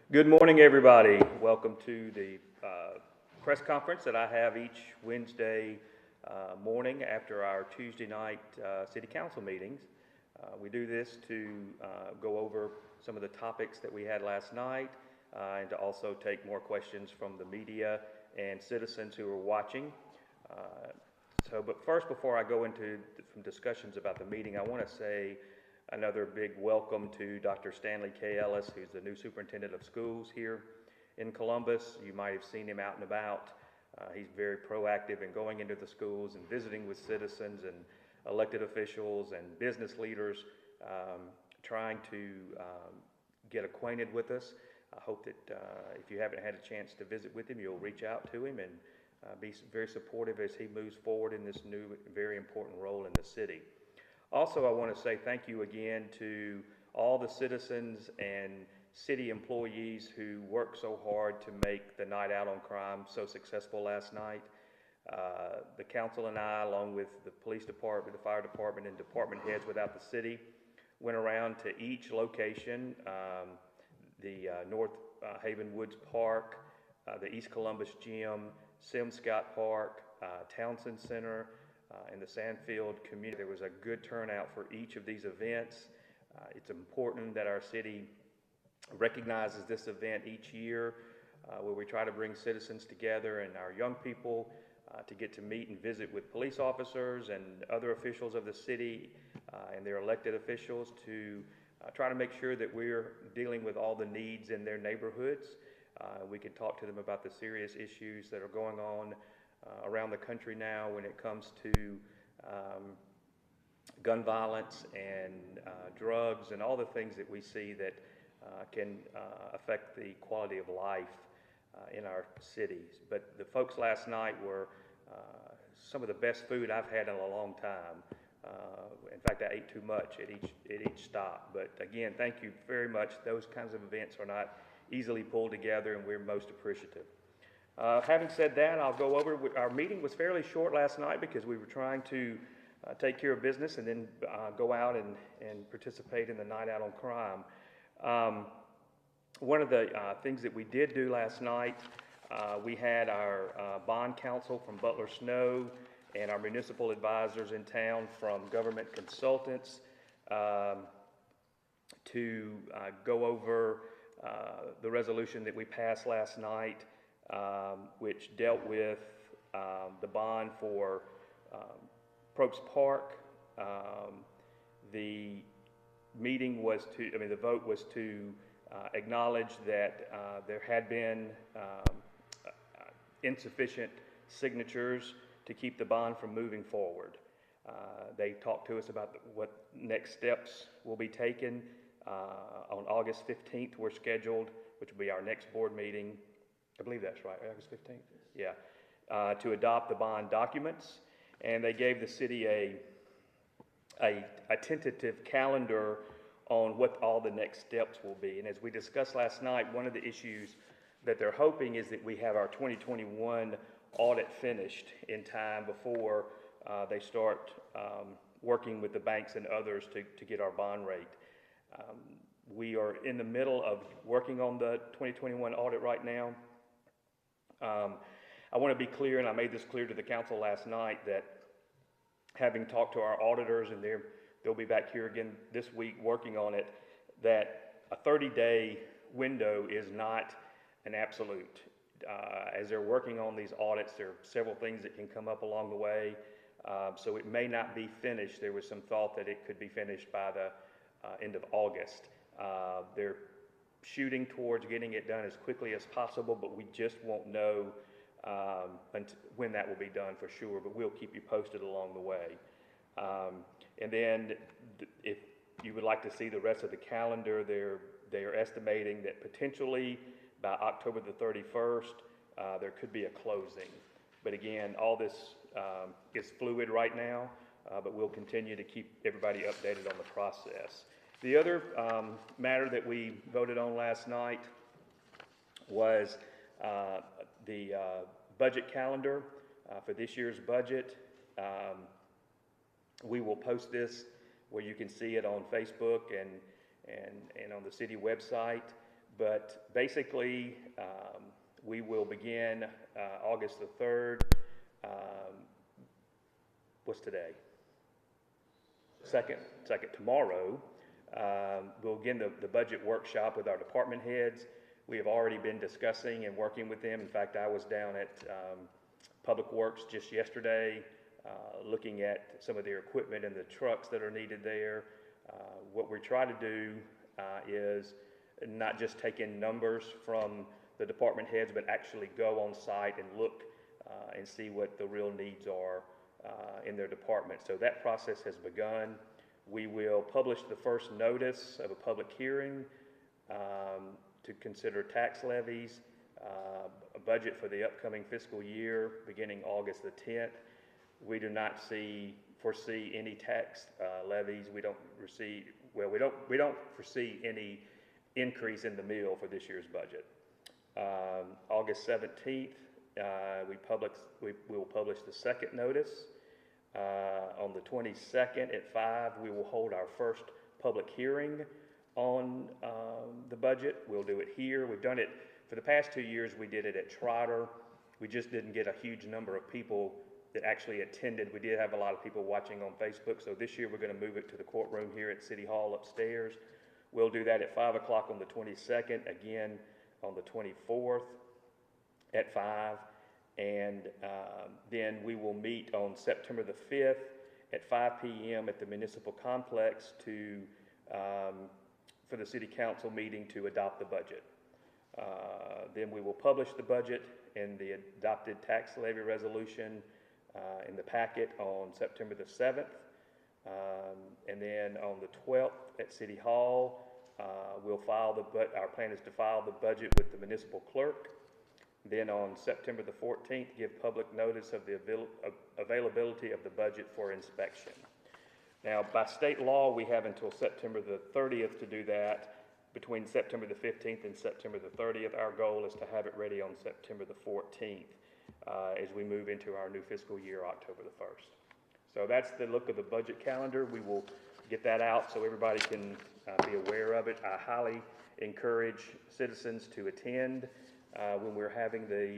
Good morning, everybody. Welcome to the press conference that I have each Wednesday morning after our Tuesday night city council meetings. We do this to go over some of the topics that we had last night and to also take more questions from the media and citizens who are watching. But first, before I go into some discussions about the meeting, I want to say another big welcome to Dr. Stanley K. Ellis, who's the new superintendent of schools here in Columbus. You might have seen him out and about. He's very proactive in going into the schools and visiting with citizens and elected officials and business leaders, trying to get acquainted with us. I hope that if you haven't had a chance to visit with him, you'll reach out to him and be very supportive as he moves forward in this new, very important role in the city. Also, I want to say thank you again to all the citizens and city employees who worked so hard to make the Night Out on Crime so successful last night. The council and I, along with the police department, the fire department, and department heads without the city, went around to each location, the North Haven Woods Park, the East Columbus Gym, Sim Scott Park, Townsend Center, in the Sandfield community. There was a good turnout for each of these events. It's important that our city recognizes this event each year, where we try to bring citizens together and our young people to get to meet and visit with police officers and other officials of the city and their elected officials to try to make sure that we're dealing with all the needs in their neighborhoods. We can talk to them about the serious issues that are going on around the country now when it comes to gun violence and drugs and all the things that we see that can affect the quality of life in our cities. But the folks last night were some of the best food I've had in a long time. In fact, I ate too much at each stop. But again, thank you very much. Those kinds of events are not easily pulled together, and we're most appreciative. Having said that, I'll go over. Our meeting was fairly short last night because we were trying to take care of business and then go out and participate in the Night Out on Crime. One of the things that we did do last night, we had our bond counsel from Butler Snow and our municipal advisors in town from Government Consultants to go over the resolution that we passed last night, which dealt with the bond for Probst Park. The vote was to acknowledge that there had been insufficient signatures to keep the bond from moving forward. They talked to us about what next steps will be taken. On August 15th, we're scheduled, which will be our next board meeting. I believe that's right, August 15th? Yeah. To adopt the bond documents. And they gave the city a tentative calendar on what all the next steps will be. And as we discussed last night, one of the issues that they're hoping is that we have our 2021 audit finished in time before they start working with the banks and others to get our bond rate. We are in the middle of working on the 2021 audit right now. I want to be clear, and I made this clear to the council last night, that having talked to our auditors, and they'll be back here again this week working on it, that a 30-day window is not an absolute. As they're working on these audits, there are several things that can come up along the way, so it may not be finished. There was some thought that it could be finished by the end of August. They're shooting towards getting it done as quickly as possible, but we just won't know when that will be done for sure, but we'll keep you posted along the way. And then if you would like to see the rest of the calendar, they are estimating that potentially by October the 31st, there could be a closing. But again, all this is fluid right now, but we'll continue to keep everybody updated on the process. The other matter that we voted on last night was the budget calendar for this year's budget. We will post this where you can see it on Facebook and on the city website. But basically, we will begin August the 3rd. What's today? Second, tomorrow. We'll begin the budget workshop with our department heads. We have already been discussing and working with them. In fact, I was down at Public Works just yesterday, looking at some of their equipment and the trucks that are needed there. What we try to do is not just take in numbers from the department heads, but actually go on site and look and see what the real needs are in their department. So that process has begun. We will publish the first notice of a public hearing to consider tax levies, a budget for the upcoming fiscal year beginning August the 10th. We do not foresee any tax levies. We don't foresee any increase in the mill for this year's budget. August 17th, we will publish the second notice. On the 22nd at 5, we will hold our first public hearing on the budget. We'll do it here. We've done it for the past 2 years. We did it at Trotter. We just didn't get a huge number of people that actually attended. We did have a lot of people watching on Facebook. So this year we're going to move it to the courtroom here at City Hall upstairs. We'll do that at 5 o'clock on the 22nd, again on the 24th at 5. And then we will meet on September the 5th at 5 p.m. at the Municipal Complex for the City Council meeting to adopt the budget. Then we will publish the budget and the adopted tax levy resolution in the packet on September the 7th. And then on the 12th at City Hall, our plan is to file the budget with the municipal clerk. Then on September the 14th, give public notice of the availability of the budget for inspection. Now, by state law, we have until September the 30th to do that. Between September the 15th and September the 30th, our goal is to have it ready on September the 14th as we move into our new fiscal year, October the 1st. So that's the look of the budget calendar. We will get that out so everybody can be aware of it. I highly encourage citizens to attend when we're having the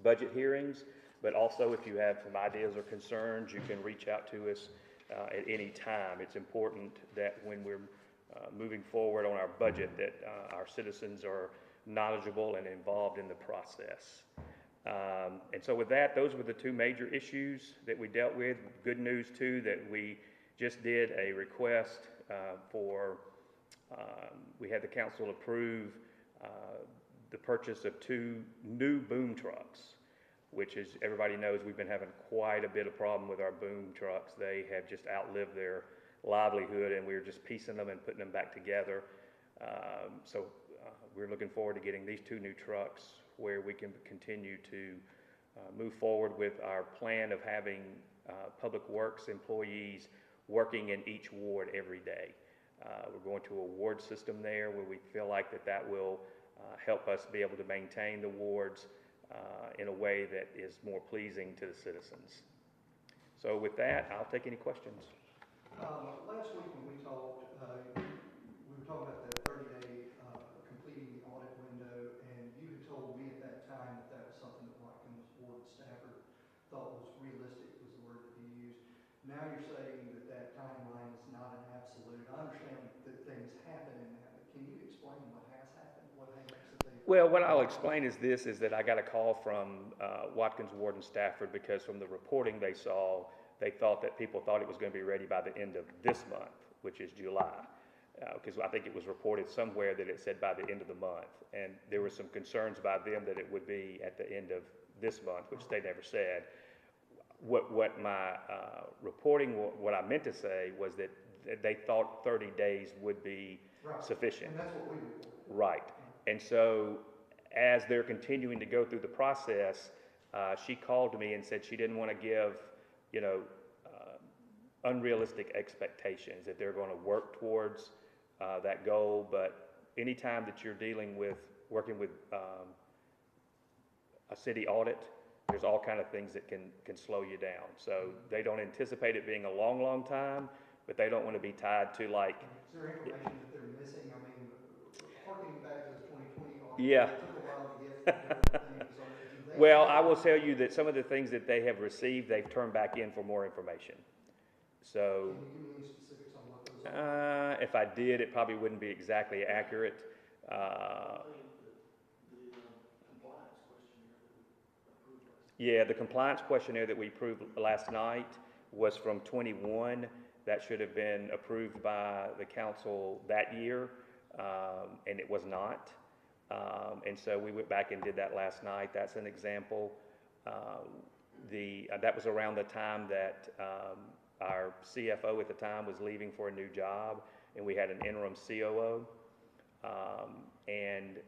budget hearings, but also if you have some ideas or concerns, you can reach out to us at any time. It's important that when we're moving forward on our budget that our citizens are knowledgeable and involved in the process. And so with that, those were the two major issues that we dealt with. Good news too that we just did a request we had the council approve the purchase of 2 new boom trucks, which is, everybody knows we've been having quite a bit of problem with our boom trucks. They have just outlived their livelihood, and we're just piecing them and putting them back together. So we're looking forward to getting these 2 new trucks where we can continue to move forward with our plan of having Public Works employees working in each ward every day. We're going to a ward system there where we feel like that will help us be able to maintain the wards in a way that is more pleasing to the citizens. So with that, I'll take any questions. Last week when we talked, we were talking about that 30-day completing the audit window, and you had told me at that time that was something that Watkins Ward Stafford thought was realistic, was the word that you used. Now you're saying that timeline is not an absolute. I understand that things happen in that, but can you explain what has happened? What happened that they... Well, what I'll explain is this, is that I got a call from Watkins Ward and Stafford because from the reporting they saw, they thought that people thought it was going to be ready by the end of this month, which is July. Because I think it was reported somewhere that it said by the end of the month. And there were some concerns by them that it would be at the end of this month, which they never said. What my reporting, what I meant to say was that they thought 30 days would be sufficient. And that's what we reported. Right. And so as they're continuing to go through the process, she called me and said she didn't want to give, unrealistic expectations, that they're going to work towards that goal. But anytime that you're working with a city audit, there's all kind of things that can slow you down. So they don't anticipate it being a long, long time, but they don't want to be tied to like... Is there information that they're missing? I mean, harkening back to the 2020 audit. Yeah. It took a while to get different things on it. Do they Well, have- I will tell you that some of the things that they have received, they've turned back in for more information. So, Can you give me any specifics on what those are? if I did, it probably wouldn't be exactly accurate. Yeah, the compliance questionnaire that we approved last night was from 21. That should have been approved by the council that year, and it was not. And so we went back and did that last night. That's an example. That was around the time that our CFO at the time was leaving for a new job, and we had an interim COO. And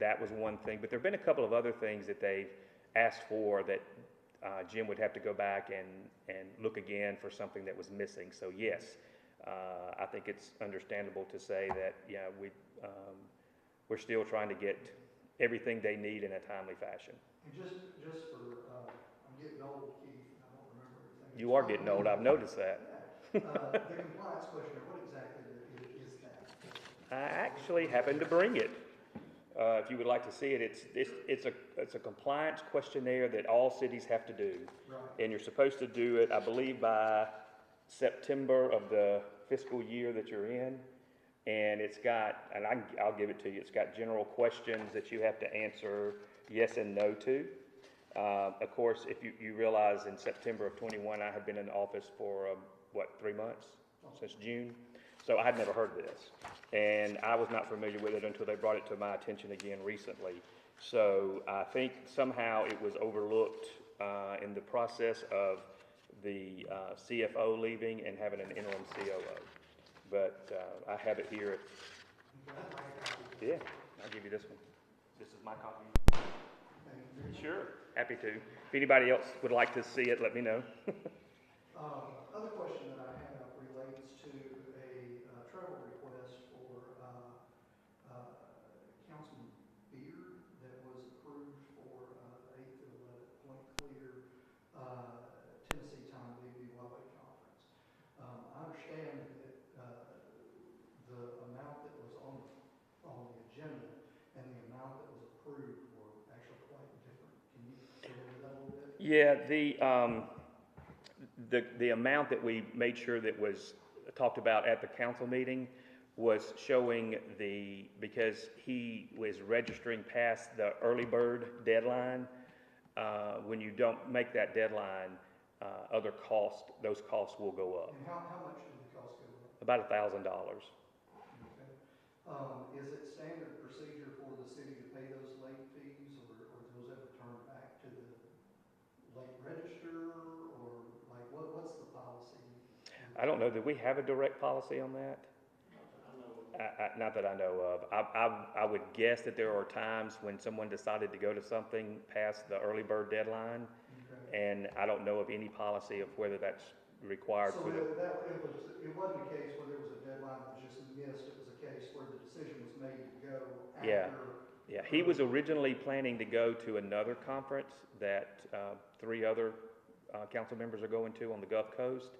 that was one thing. But there have been a couple of other things that they've asked for that Jim would have to go back and look again for something that was missing. So yes, I think it's understandable to say that, yeah, we're still trying to get everything they need in a timely fashion. And just for, I'm getting old, Keith, and I don't remember everything. You are getting old, I've noticed that. The compliance questionnaire, what exactly is that? I actually happened to bring it. If you would like to see it, it's a compliance questionnaire that all cities have to do. Right. And you're supposed to do it, I believe, by September of the fiscal year that you're in. And it's got, and I'll give it to you, it's got general questions that you have to answer yes and no to. Of course, if you realize in September of 21, I had been in office for, 3 months? Since June? So I had never heard of this. And I was not familiar with it until they brought it to my attention again recently. So I think somehow it was overlooked in the process of the CFO leaving and having an interim COO. But I have it here. Yeah, I'll give you this one. This is my copy. Sure, happy to. If anybody else would like to see it, let me know. Other question that I have relates to a travel request for Councilman Beard that was approved for the 8th to 11th Point Clear Tennessee Tom Bigby Wellway Conference. I understand that the amount that was on the agenda and the amount that was approved were actually quite different. Can you go into that a little bit? Yeah, the amount that we made sure that was talked about at the council meeting was showing because he was registering past the early bird deadline. When you don't make that deadline, those costs will go up. And how much did the cost go up? About $1,000. Okay. Is it standard procedure for the city to pay those late fees, or those ever turned back to the late register, or like what's the policy? I don't know, do we have a direct policy on that? Not that I know of. I would guess that there are times when someone decided to go to something past the early bird deadline, Okay. and I don't know of any policy of whether that's required So for the. it wasn't a case where there was a deadline that was just missed, it was a case where the decision was made to go after. Yeah, he was originally planning to go to another conference that 3 other council members are going to on the Gulf Coast.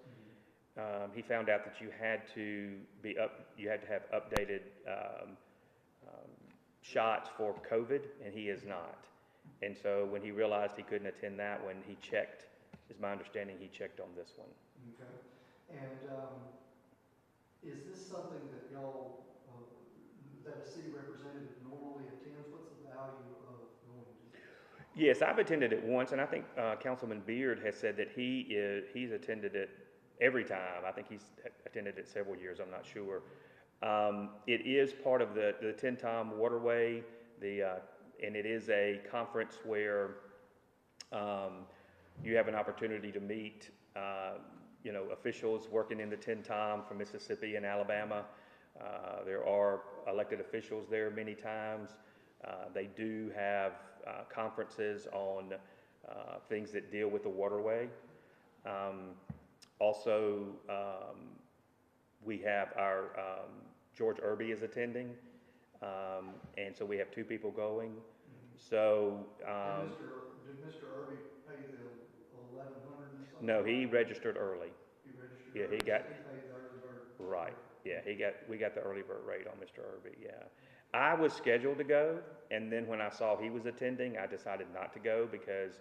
He found out that you had to have updated shots for COVID, and he is not. And so when he realized he couldn't attend that one, he checked. Is my understanding he checked on this one. Okay. And is this something that y'all, that a city representative normally attends? What's the value of going to? Yes, I've attended it once, and I think Councilman Beard has said that he's attended it every time. I think he's attended it several years, I'm not sure. It is part of the Tenn-Tom Waterway, and it is a conference where you have an opportunity to meet officials working in the Tenn-Tom from Mississippi and Alabama. There are elected officials there many times. They do have conferences on things that deal with the waterway. Also, we have our George Irby is attending, and so we have 2 people going. So, did Mr. Irby pay the 1,100 and something? no, he registered early. He registered. Yeah, early, he got so he paid the early bird. right. Yeah, we got the early bird rate on Mr. Irby. Yeah, I was scheduled to go, and then when I saw he was attending, I decided not to go because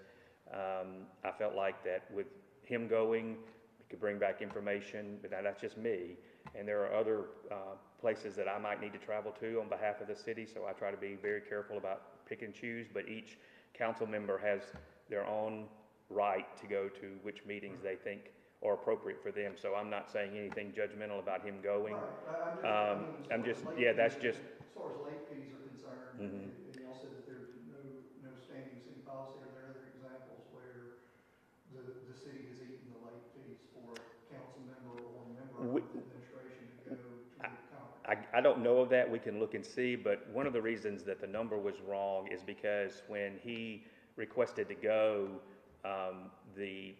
I felt like that with him going, we could bring back information, but now that's just me. And there are other places that I might need to travel to on behalf of the city, so I try to be very careful about pick and choose, but each council member has their own right to go to which meetings they think are appropriate for them. So I'm not saying anything judgmental about him going. Right, I'm as just, far as yeah, late that's fees- just, As far as late fees are concerned, Mhm. and y'all said that there's no standing city policy, are there other examples where the city has eaten the late fees for a council member or a member We- of the administration to go to a conference? I don't know of that, we can look and see, but one of the reasons that the number was wrong is because when he requested to go, the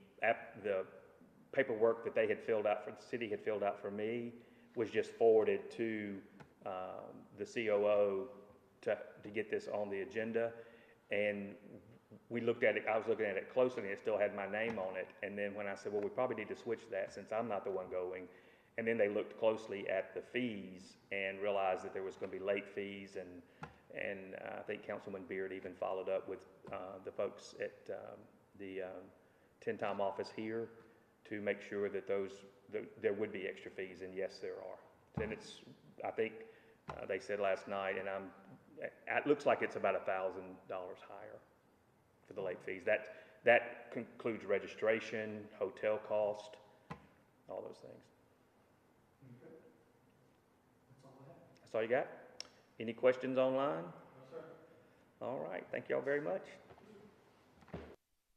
paperwork that they had filled out, for the city had filled out for me, was just forwarded to the COO to get this on the agenda. And we looked at it, I was looking at it closely, and it still had my name on it. And then when I said, well, we probably need to switch that since I'm not the one going. And then they looked closely at the fees and realized that there was going to be late fees. And I think Councilman Beard even followed up with the folks at the 10-time office here to make sure that there would be extra fees, and yes, there are. And it's, I think they said last night, and it looks like it's about $1,000 higher for the late fees. That concludes registration, hotel cost, all those things. Okay. That's all I have. That's all you got? Any questions online? No, sir. All right, thank y'all very much.